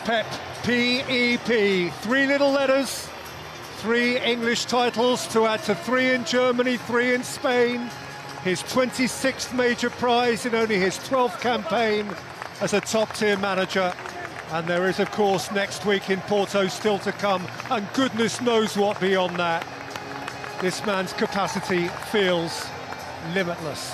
Pep, P-E-P, 3 little letters, 3 English titles to add to 3 in Germany, 3 in Spain. His 26th major prize in only his 12th campaign as a top-tier manager. And there is, of course, next week in Porto still to come, and goodness knows what beyond that. This man's capacity feels limitless.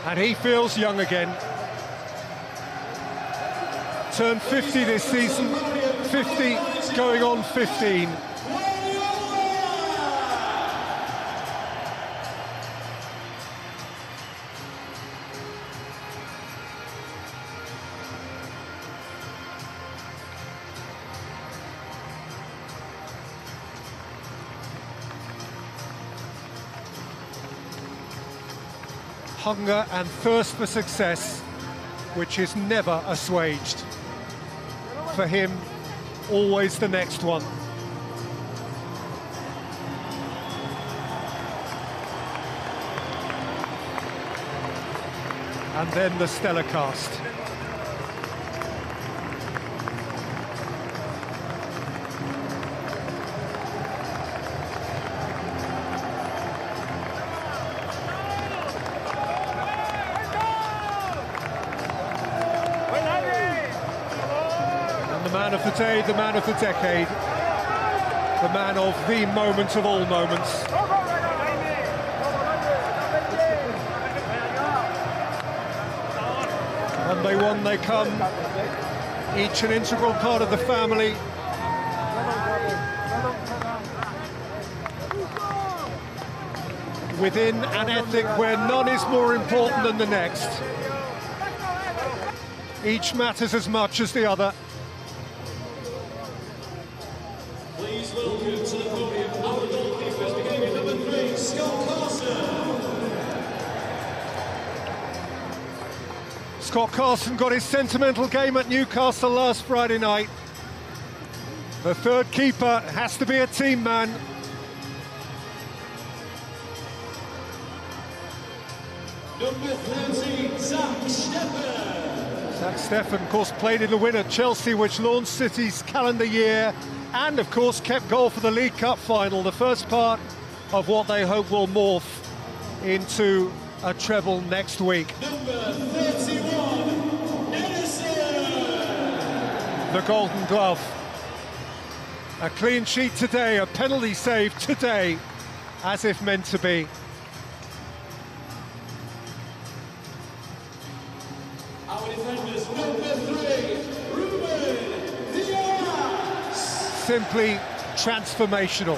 And he feels young again. Turned 50 this season, 50 going on 15. Hunger and thirst for success, which is never assuaged. For him, always the next one. And then the stellar cast. The man of the day, the man of the decade, the man of the moment of all moments. On day one they come, each an integral part of the family. Within an ethic where none is more important than the next. Each matters as much as the other. Please welcome to the podium our goalkeepers, beginning at number 3, Scott Carson. Scott Carson got his sentimental game at Newcastle last Friday night. The third keeper has to be a team man. Number 13, Zach Steffen. Zach Steffen, of course, played in the win at Chelsea, which launched City's calendar year, and of course kept goal for the League Cup final, the first part of what they hope will morph into a treble next week. Number 31, Edison. The Golden Glove. A clean sheet today, a penalty save today, as if meant to be. Our defenders, number 3, Ruben Diaz. Simply transformational.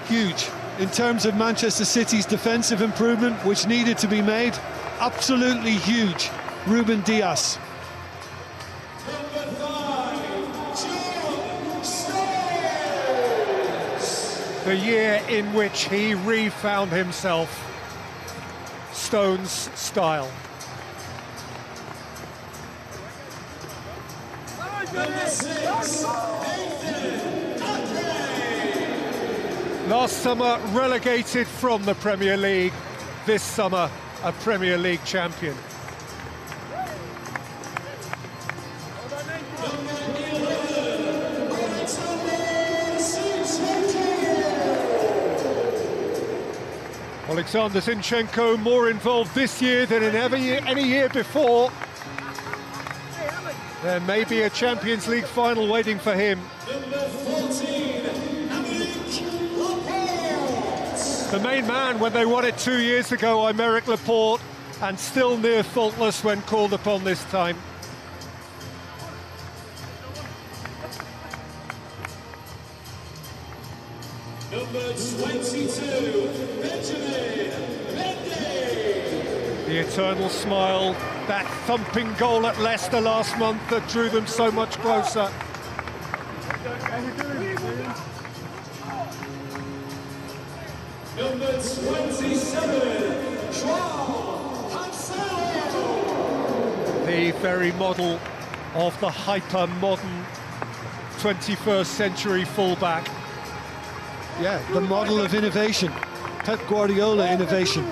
Huge in terms of Manchester City's defensive improvement, which needed to be made. Absolutely huge. Ruben Diaz. Number 5, John Stones. The year in which he re-found himself. Stones style. Number 6, Nathan Ake. Last summer relegated from the Premier League, this summer a Premier League champion. Number 11, Alexander Zinchenko. Alexander Zinchenko more involved this year than in any year before. There may be a Champions League final waiting for him. Number 14, Aymeric Laporte. The main man when they won it 2 years ago, Aymeric Laporte, and still near faultless when called upon this time. Number 22, Benjamin Mendy. The eternal smile, that thumping goal at Leicester last month that drew them so much closer. Number 27, Joao Cancelo. The very model of the hyper-modern 21st century fullback. Yeah, the model of innovation. Pep Guardiola innovation.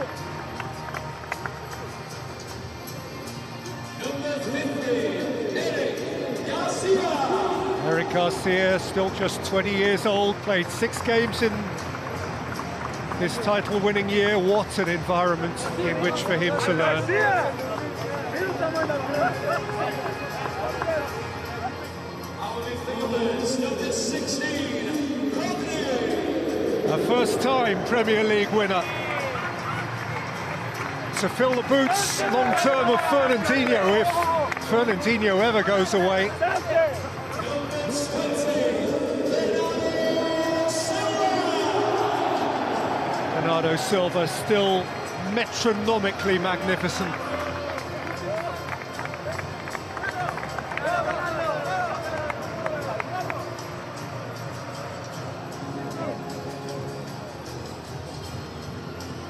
Garcia, still just 20 years old, played 6 games in this title-winning year. What an environment in which for him to learn. A first-time Premier League winner to fill the boots long-term of Fernandinho, if Fernandinho ever goes away. Bernardo Silva still metronomically magnificent.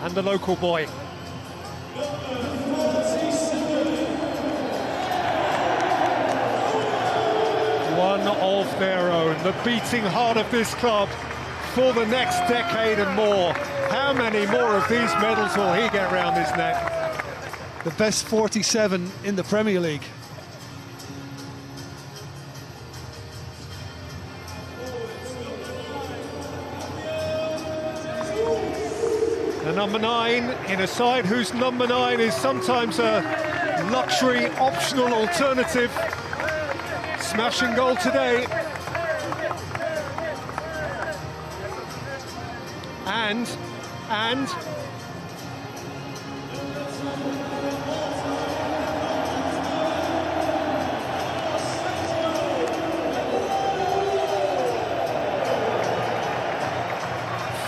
And the local boy. One of their own, the beating heart of this club for the next decade and more. How many more of these medals will he get round his neck? The best 47 in the Premier League. The number 9 in a side whose number 9 is sometimes a luxury optional alternative. Smashing goal today. And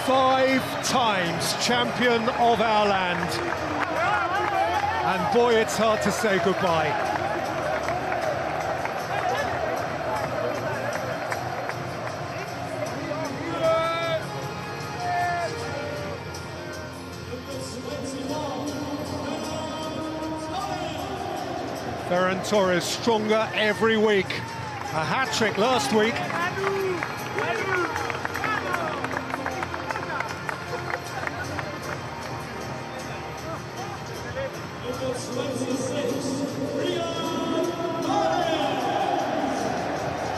5 times champion of our land. And boy, it's hard to say goodbye. Ferran Torres stronger every week. A hat-trick last week.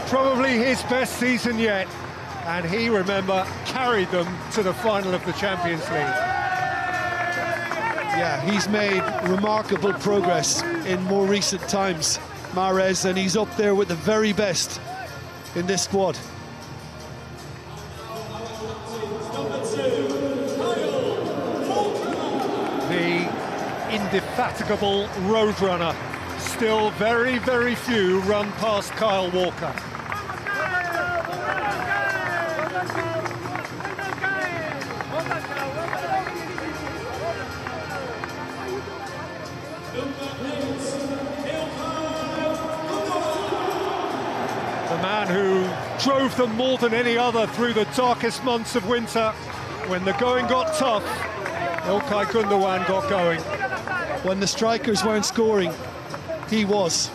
Probably his best season yet, and he, remember, carried them to the final of the Champions League. Yeah, he's made remarkable progress in more recent times, Mahrez, and he's up there with the very best in this squad. The indefatigable roadrunner. Still very, very few run past Kyle Walker. The man who drove them more than any other through the darkest months of winter. When the going got tough, İlkay Gündoğan got going. When the strikers weren't scoring, he was.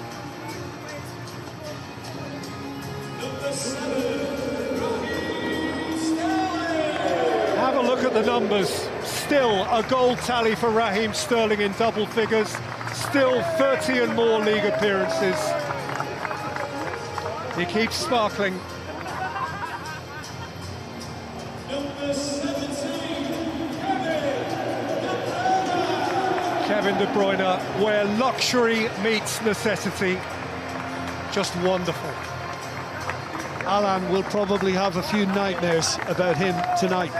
Have a look at the numbers. Still a goal tally for Raheem Sterling in double figures. Still 30 and more league appearances. He keeps sparkling. Kevin De Bruyne, where luxury meets necessity. Just wonderful. Alan will probably have a few nightmares about him tonight.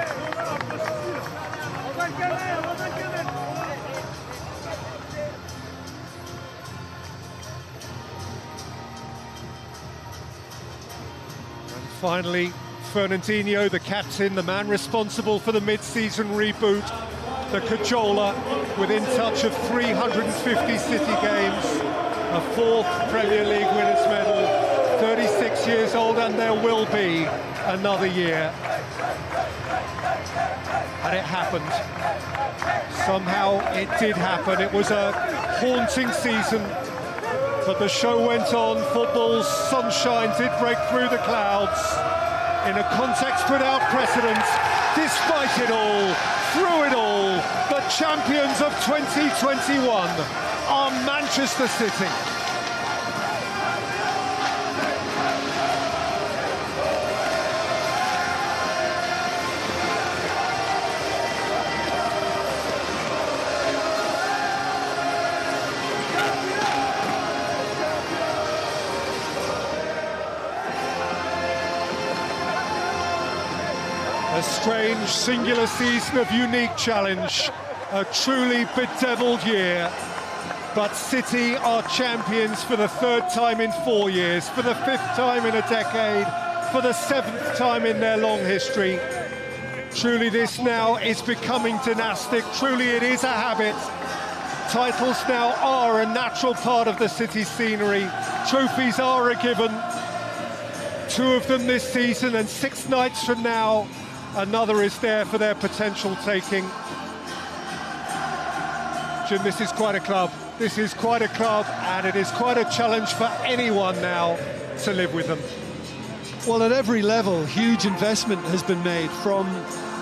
And finally, Fernandinho, the captain, the man responsible for the mid-season reboot, the cajoler, within touch of 350 City games, a 4th Premier League winners' medal, 36 years old, and there will be another year. And it happened. Somehow it did happen. It was a haunting season, but the show went on. Football's sunshine did break through the clouds in a context without precedent. Despite it all, through it all, the champions of 2021 are Manchester City. strange, singular season of unique challenge, a truly bedeviled year. But City are champions for the 3rd time in 4 years, for the 5th time in a decade, for the 7th time in their long history. Truly this now is becoming dynastic, truly it is a habit. Titles now are a natural part of the City scenery. Trophies are a given. 2 of them this season, and 6 nights from now, another is there for their potential taking. Jim, this is quite a club. This is quite a club, and it is quite a challenge for anyone now to live with them. Well, at every level, huge investment has been made from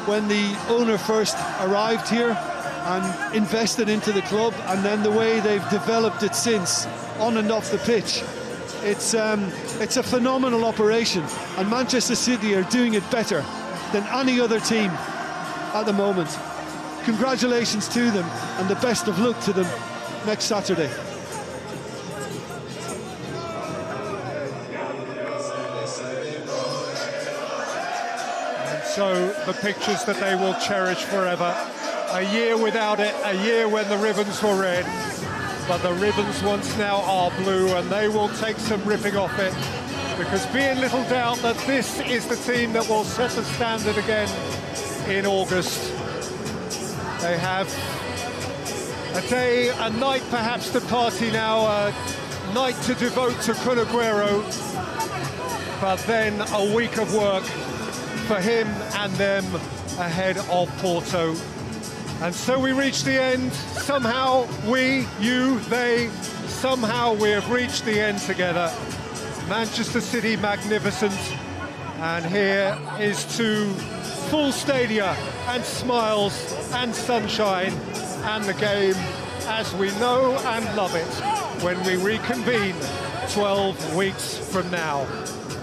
when the owner first arrived here and invested into the club, and then the way they've developed it since, on and off the pitch. It's a phenomenal operation, and Manchester City are doing it better than any other team at the moment. Congratulations to them, and the best of luck to them next Saturday. And so the pictures that they will cherish forever. A year without it, a year when the ribbons were red, but the ribbons once now are blue, and they will take some ripping off it, because be in little doubt that this is the team that will set the standard again in August. They have a day, a night perhaps to party now, a night to devote to Kun Aguero, but then a week of work for him and them ahead of Porto. And so we reach the end. Somehow we, you, they, somehow we have reached the end together. Manchester City magnificent, and here is to full stadia and smiles and sunshine and the game as we know and love it when we reconvene 12 weeks from now.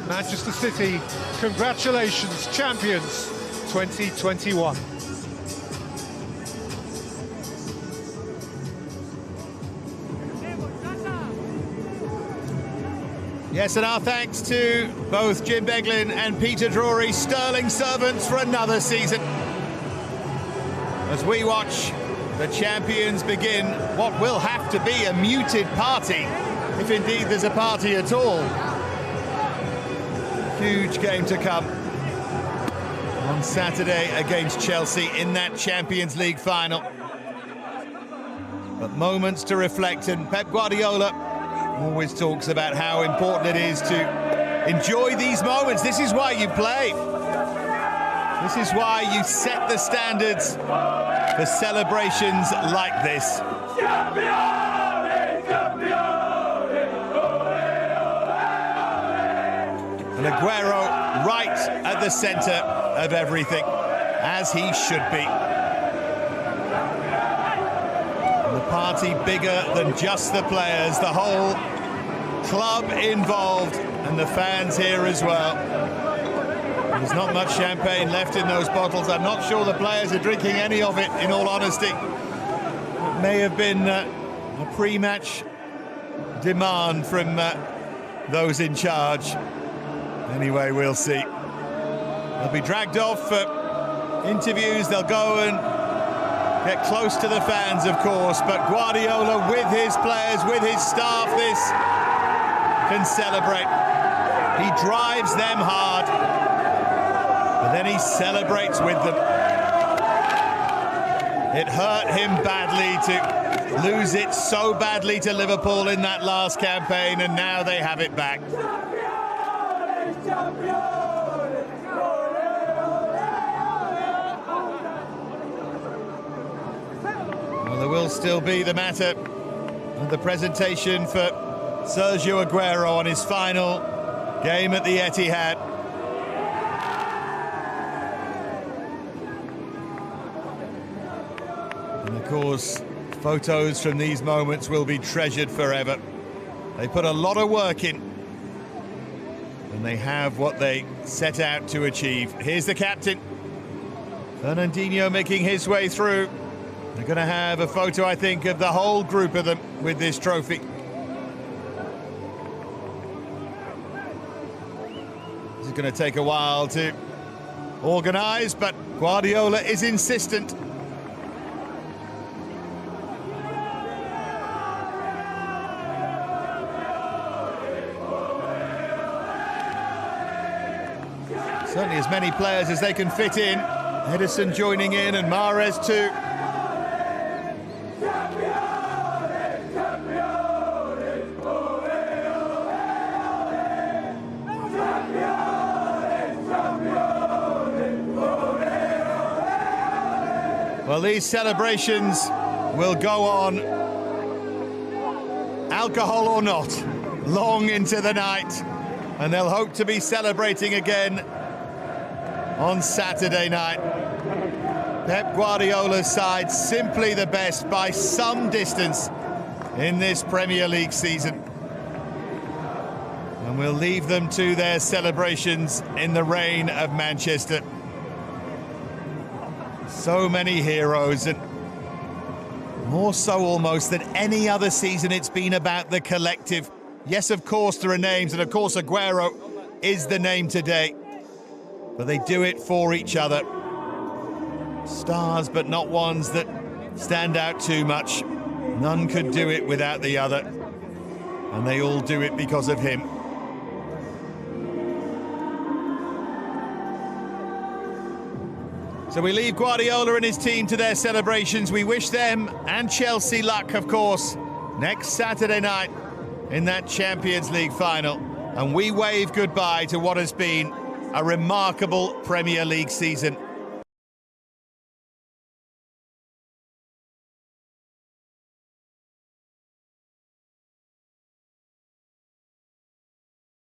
Manchester City, congratulations, champions 2021. Yes, and our thanks to both Jim Beglin and Peter Drury, sterling servants for another season. As we watch the champions begin what will have to be a muted party, if indeed there's a party at all. Huge game to come on Saturday against Chelsea in that Champions League final. But moments to reflect, and Pep Guardiola always talks about how important it is to enjoy these moments. This is why you play. This is why you set the standards for celebrations like this. And Aguero right at the centre of everything, as he should be. The party bigger than just the players, the whole club involved, and the fans here as well. There's not much champagne left in those bottles. I'm not sure the players are drinking any of it, in all honesty. It may have been a pre-match demand from those in charge. Anyway, we'll see. They'll be dragged off for interviews. They'll go and get close to the fans, of course, but Guardiola with his players, with his staff, this can celebrate. He drives them hard, but then he celebrates with them. It hurt him badly to lose it so badly to Liverpool in that last campaign, and now they have it back. There will still be the matter of the presentation for Sergio Aguero on his final game at the Etihad. And of course, photos from these moments will be treasured forever. They put a lot of work in, and they have what they set out to achieve. Here's the captain, Fernandinho, making his way through. They're going to have a photo, I think, of the whole group of them with this trophy. This is going to take a while to organised, but Guardiola is insistent. Certainly as many players as they can fit in. Edison joining in and Mahrez too. Well, these celebrations will go on, alcohol or not, long into the night, and they'll hope to be celebrating again on Saturday night. Pep Guardiola's side simply the best by some distance in this Premier League season. And we'll leave them to their celebrations in the rain of Manchester. So many heroes, and more so almost than any other season, it's been about the collective. Yes, of course, there are names, and of course Aguero is the name today. But they do it for each other. Stars, but not ones that stand out too much. None could do it without the other. And they all do it because of him. So we leave Guardiola and his team to their celebrations. We wish them and Chelsea luck, of course, next Saturday night in that Champions League final. And we wave goodbye to what has been a remarkable Premier League season.